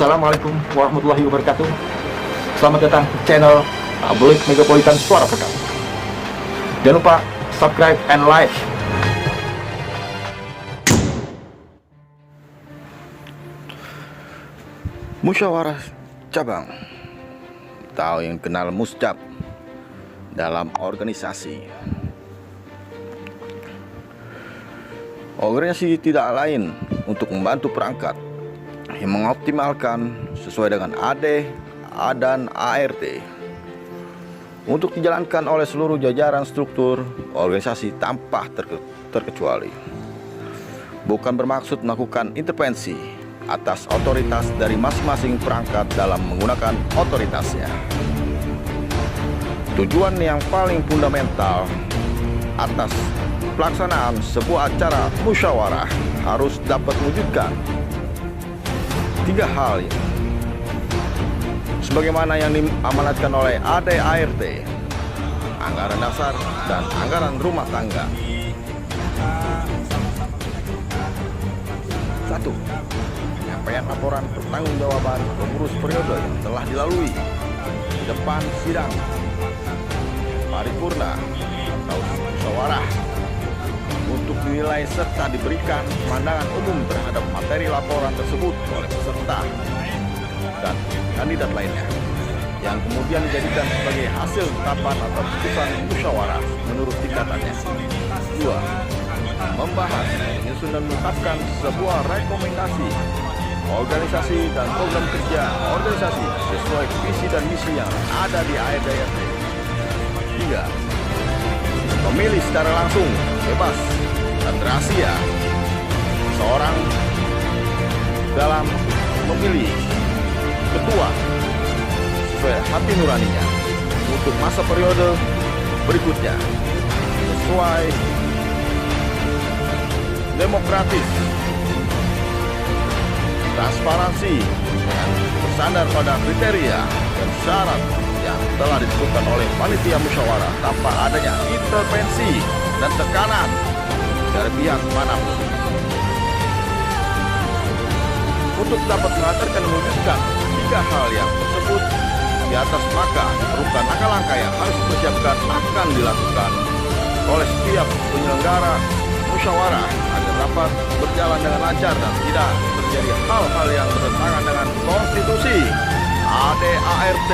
Assalamualaikum warahmatullahi wabarakatuh. Selamat datang ke channel Tabloid Megapolitan Suara Pekan. Jangan lupa subscribe and like. Musyawarah cabang, atau yang kenal muscap dalam organisasi. Organisasi tidak lain untuk membantu perangkat yang mengoptimalkan sesuai dengan AD, A dan ART untuk dijalankan oleh seluruh jajaran struktur organisasi tanpa terkecuali. Bukan bermaksud melakukan intervensi atas otoritas dari masing-masing perangkat dalam menggunakan otoritasnya. Tujuan yang paling fundamental atas pelaksanaan sebuah acara musyawarah harus dapat mewujudkan tiga hal sebagaimana yang diamanatkan oleh AD/ART, anggaran dasar dan anggaran rumah tangga. 1. Penyampaian laporan pertanggungjawaban pengurus periode yang telah dilalui di depan sidang paripurna atau musyawarah untuk dinilai serta diberikan pandangan umum terhadap materi laporan tersebut oleh peserta dan kandidat lainnya, yang kemudian dijadikan sebagai hasil tetapan atau putusan musyawarah menurut tingkatannya. 2. Membahas, menyusun dan menetapkan sebuah rekomendasi organisasi dan program kerja organisasi sesuai visi dan misi yang ada di AD/ART. 3. Memilih secara langsung, bebas, dan rahasia seorang dalam memilih ketua sesuai hati nuraninya untuk masa periode berikutnya sesuai demokratis, transparansi, dan bersandar pada kriteria dan syarat yang telah disebutkan oleh panitia musyawarah tanpa adanya intervensi dan tekanan dari pihak manapun. Untuk dapat mengantarkan dan mewujudkan tiga hal yang tersebut di atas, maka diperlukan langkah-langkah yang harus dipersiapkan akan dilakukan oleh setiap penyelenggara musyawarah agar dapat berjalan dengan lancar dan tidak terjadi hal-hal yang bertentangan dengan konstitusi AD/ART